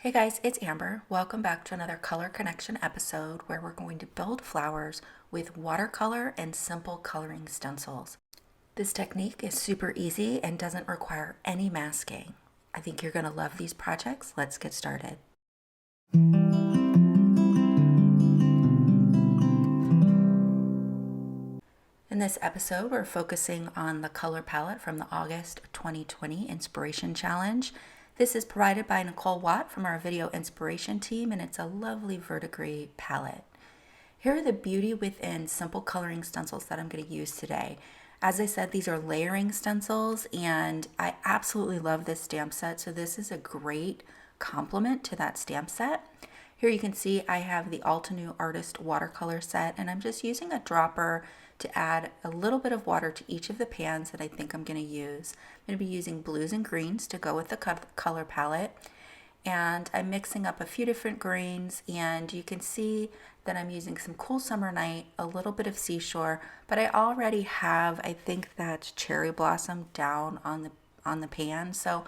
Hey guys, it's Amber. Welcome back to another Color Connection episode where we're going to build flowers with watercolor and simple coloring stencils. This technique is super easy and doesn't require any masking. I think you're going to love these projects. Let's get started. In this episode, we're focusing on the color palette from the August 2020 Inspiration Challenge. This is provided by Nicole Watt from our video inspiration team, and it's a lovely verdigris palette. Here are the Beauty Within simple coloring stencils that I'm going to use today. As I said, these are layering stencils, and I absolutely love this stamp set, so this is a great complement to that stamp set. Here you can see I have the Altenew Artist Watercolor set, and I'm just using a dropper to add a little bit of water to each of the pans that I think I'm going to use. I'm going to be using blues and greens to go with the color palette, and I'm mixing up a few different greens, and you can see that I'm using some Cool Summer Night, a little bit of Seashore, but I already have, I think that's Cherry Blossom down on the pan, so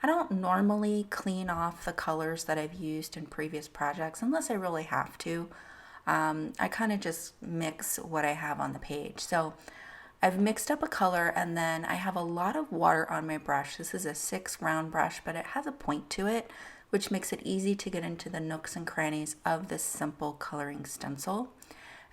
I don't normally clean off the colors that I've used in previous projects unless I really have to. I kind of just mix what I have on the page. So I've mixed up a color, and then I have a lot of water on my brush. This is a 6 round brush, but it has a point to it, which makes it easy to get into the nooks and crannies of this simple coloring stencil.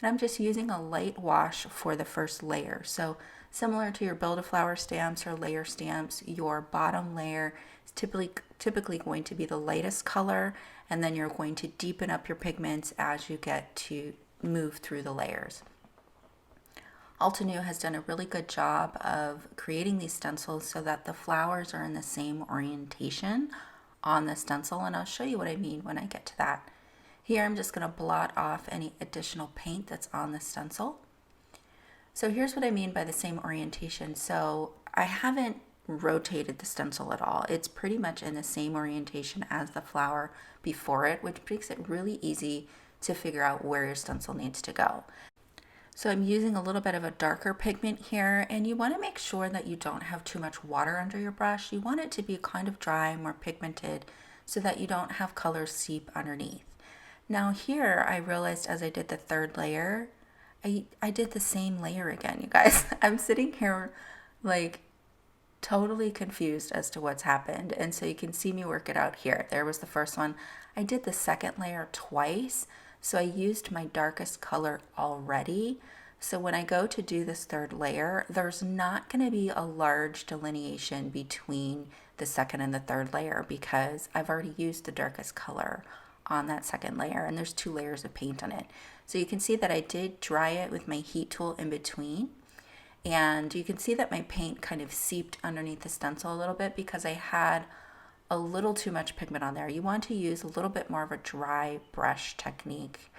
And I'm just using a light wash for the first layer. So similar to your Build-A-Flower stamps or layer stamps, your bottom layer is typically going to be the lightest color, and then you're going to deepen up your pigments as you get to move through the layers. Altenew has done a really good job of creating these stencils so that the flowers are in the same orientation on the stencil, and I'll show you what I mean when I get to that. Here I'm just going to blot off any additional paint that's on the stencil. So here's what I mean by the same orientation. So I haven't rotated the stencil at all. It's pretty much in the same orientation as the flower before it, which makes it really easy to figure out where your stencil needs to go. So I'm using a little bit of a darker pigment here, and you want to make sure that you don't have too much water under your brush. You want it to be kind of dry, more pigmented, so that you don't have colors seep underneath. Now here I realized as I did the third layer, I did the same layer again, you guys. I'm sitting here like totally confused as to what's happened, and so you can see me work it out here. There was the first one. I did the second layer twice, so I used my darkest color already. So when I go to do this third layer, there's not going to be a large delineation between the second and the third layer because I've already used the darkest color on that second layer, and there's 2 layers of paint on it. So you can see that I did dry it with my heat tool in between, and you can see that my paint kind of seeped underneath the stencil a little bit because I had a little too much pigment on there. You want to use a little bit more of a dry brush technique,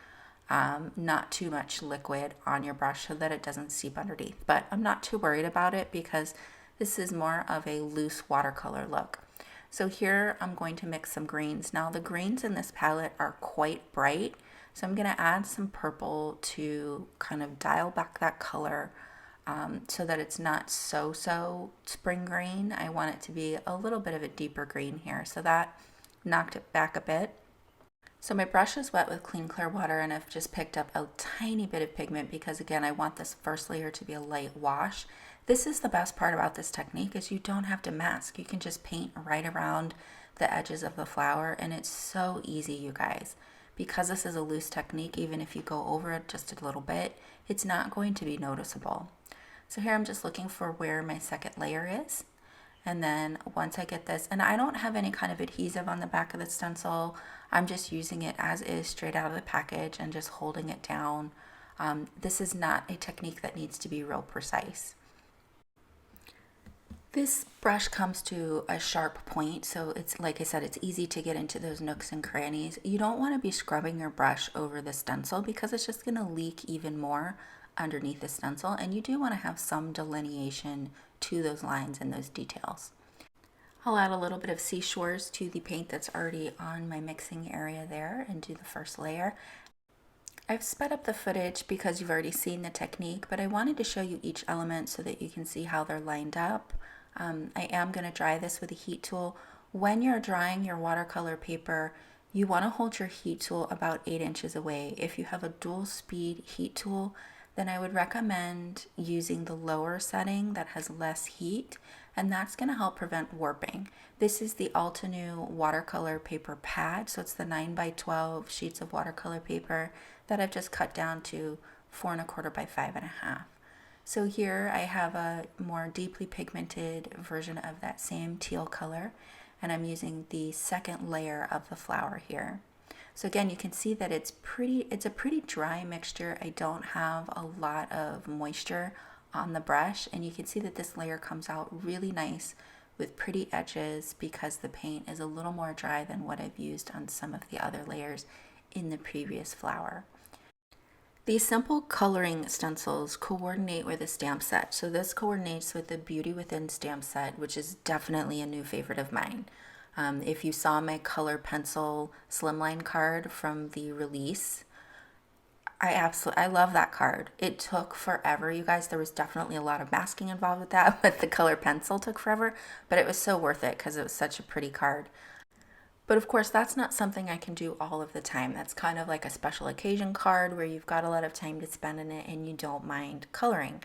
not too much liquid on your brush so that it doesn't seep underneath. But I'm not too worried about it because this is more of a loose watercolor look. So here I'm going to mix some greens. Now the greens in this palette are quite bright, so I'm going to add some purple to kind of dial back that color so that it's not so spring green. I want it to be a little bit of a deeper green here, so that knocked it back a bit. So my brush is wet with clean clear water, and I've just picked up a tiny bit of pigment because again I want this first layer to be a light wash. This is the best part about this technique is you don't have to mask. You can just paint right around the edges of the flower, and it's so easy, you guys. Because this is a loose technique, even if you go over it just a little bit, it's not going to be noticeable. So here I'm just looking for where my second layer is. And then once I get this, and I don't have any kind of adhesive on the back of the stencil, I'm just using it as is straight out of the package and just holding it down. This is not a technique that needs to be real precise. This brush comes to a sharp point, so it's like I said, it's easy to get into those nooks and crannies. You don't want to be scrubbing your brush over the stencil because it's just going to leak even more underneath the stencil, and you do want to have some delineation to those lines and those details. I'll add a little bit of seashores to the paint that's already on my mixing area there and do the first layer. I've sped up the footage because you've already seen the technique, but I wanted to show you each element so that you can see how they're lined up. I am going to dry this with a heat tool. When you're drying your watercolor paper, you want to hold your heat tool about 8 inches away. If you have a dual speed heat tool, then I would recommend using the lower setting that has less heat, and that's going to help prevent warping. This is the Altenew watercolor paper pad, so it's the 9 by 12 sheets of watercolor paper that I've just cut down to 4¼ by 5½. So here I have a more deeply pigmented version of that same teal color, and I'm using the second layer of the flower here. So again, you can see that it's a pretty dry mixture. I don't have a lot of moisture on the brush, and you can see that this layer comes out really nice with pretty edges because the paint is a little more dry than what I've used on some of the other layers in the previous flower. These simple coloring stencils coordinate with a stamp set. So this coordinates with the Beauty Within stamp set, which is definitely a new favorite of mine. If you saw my color pencil slimline card from the release, I love that card. It took forever, you guys. There was definitely a lot of masking involved with that, but the color pencil took forever, but it was so worth it because it was such a pretty card. But of course, that's not something I can do all of the time. That's kind of like a special occasion card where you've got a lot of time to spend in it and you don't mind coloring.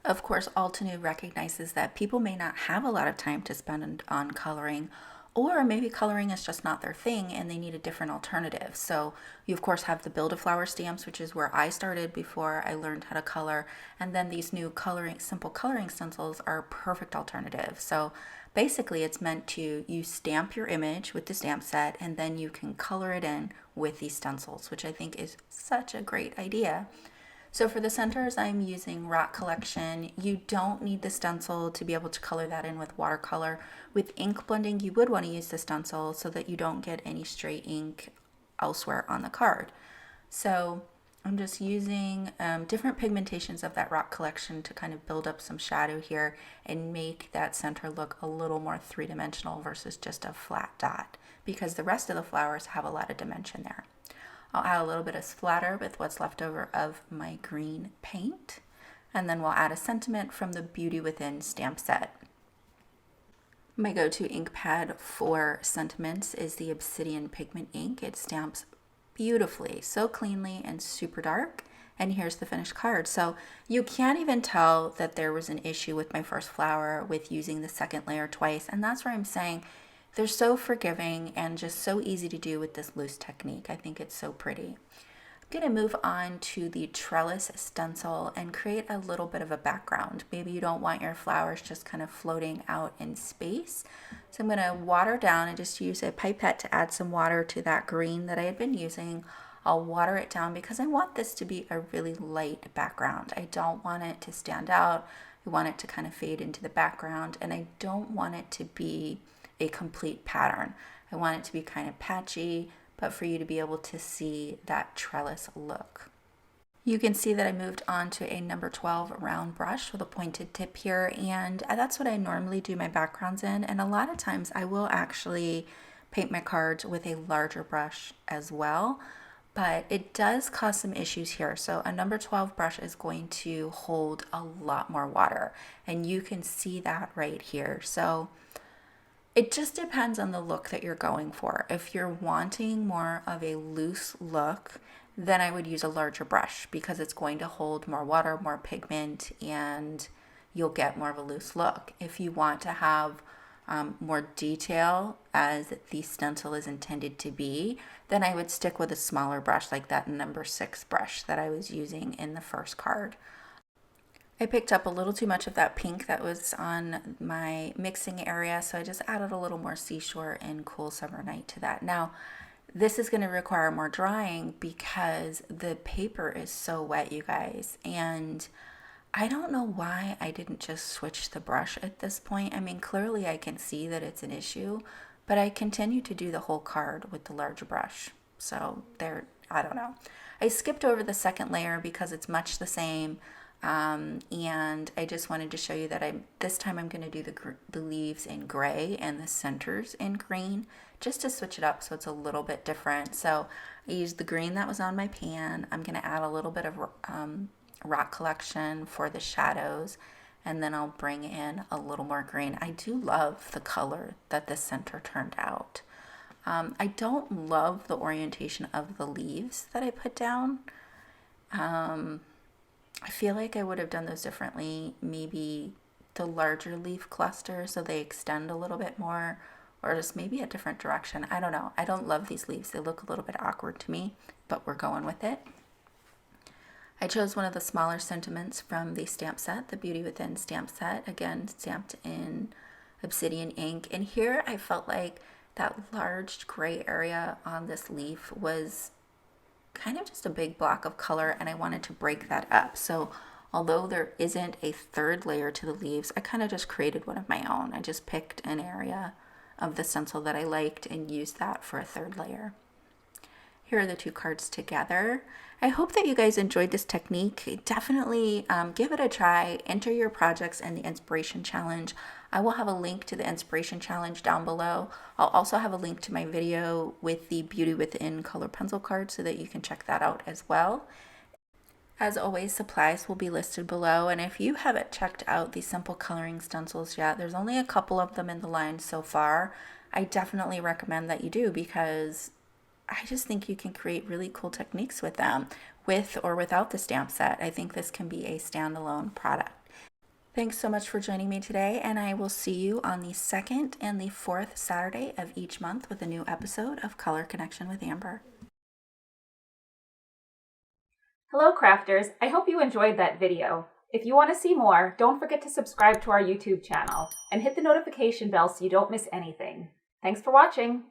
Of course, Altenew recognizes that people may not have a lot of time to spend on coloring, or maybe coloring is just not their thing and they need a different alternative. So you of course have the Build-A-Flower stamps, which is where I started before I learned how to color, and then these new simple coloring stencils are a perfect alternative. So basically it's meant to, you stamp your image with the stamp set and then you can color it in with these stencils, which I think is such a great idea. So for the centers, I'm using Rock Collection. You don't need the stencil to be able to color that in with watercolor. With ink blending, you would want to use the stencil so that you don't get any stray ink elsewhere on the card. So I'm just using different pigmentations of that Rock Collection to kind of build up some shadow here and make that center look a little more three-dimensional versus just a flat dot, because the rest of the flowers have a lot of dimension there. I'll add a little bit of splatter with what's left over of my green paint, and then we'll add a sentiment from the Beauty Within stamp set. My go-to ink pad for sentiments is the Obsidian Pigment ink. It stamps beautifully, so cleanly and super dark. And here's the finished card. So you can't even tell that there was an issue with my first flower with using the second layer twice, and that's where I'm saying they're so forgiving and just so easy to do with this loose technique. I think it's so pretty. I'm going to move on to the trellis stencil and create a little bit of a background. Maybe you don't want your flowers just kind of floating out in space. So I'm going to water down and just use a pipette to add some water to that green that I had been using. I'll water it down because I want this to be a really light background. I don't want it to stand out. I want it to kind of fade into the background, and I don't want it to be a complete pattern. I want it to be kind of patchy, but for you to be able to see that trellis look. You can see that I moved on to a number 12 round brush with a pointed tip here, and that's what I normally do my backgrounds in, and a lot of times I will actually paint my cards with a larger brush as well, but it does cause some issues here. So a number 12 brush is going to hold a lot more water, and you can see that right here. So it just depends on the look that you're going for. If you're wanting more of a loose look, then I would use a larger brush because it's going to hold more water, more pigment, and you'll get more of a loose look. If you want to have more detail as the stencil is intended to be, then I would stick with a smaller brush like that number 6 brush that I was using in the first card. I picked up a little too much of that pink that was on my mixing area, so I just added a little more Seashore and Cool Summer Night to that. Now, this is going to require more drying because the paper is so wet, you guys, and I don't know why I didn't just switch the brush at this point. I mean, clearly I can see that it's an issue, but I continue to do the whole card with the larger brush. So there, I don't know. I skipped over the second layer because it's much the same. And I just wanted to show you that this time I'm going to do the leaves in gray and the centers in green, just to switch it up so it's a little bit different. So I used the green that was on my pan. I'm going to add a little bit of Rock Collection for the shadows, and then I'll bring in a little more green. I do love the color that the center turned out. I don't love the orientation of the leaves that I put down. I feel like I would have done those differently. Maybe the larger leaf cluster so they extend a little bit more, or just maybe a different direction. I don't know. I don't love these leaves. They look a little bit awkward to me, but we're going with it. I chose one of the smaller sentiments from the stamp set, the Beauty Within stamp set, again stamped in obsidian ink. And here I felt like that large gray area on this leaf was kind of just a big block of color, and I wanted to break that up. So although there isn't a third layer to the leaves, I kind of just created one of my own. I just picked an area of the stencil that I liked and used that for a third layer. Here are the two cards together. I hope that you guys enjoyed this technique. Definitely give it a try. Enter your projects in the Inspiration Challenge. I will have a link to the Inspiration Challenge down below. I'll also have a link to my video with the Beauty Within color pencil card so that you can check that out as well. As always, supplies will be listed below, and if you haven't checked out the simple coloring stencils yet, there's only a couple of them in the line so far. I definitely recommend that you do, because I just think you can create really cool techniques with them, with or without the stamp set. I think this can be a standalone product. Thanks so much for joining me today, and I will see you on the 2nd and the 4th Saturday of each month with a new episode of Color Connection with Amber. Hello crafters, I hope you enjoyed that video. If you want to see more, don't forget to subscribe to our YouTube channel and hit the notification bell so you don't miss anything. Thanks for watching!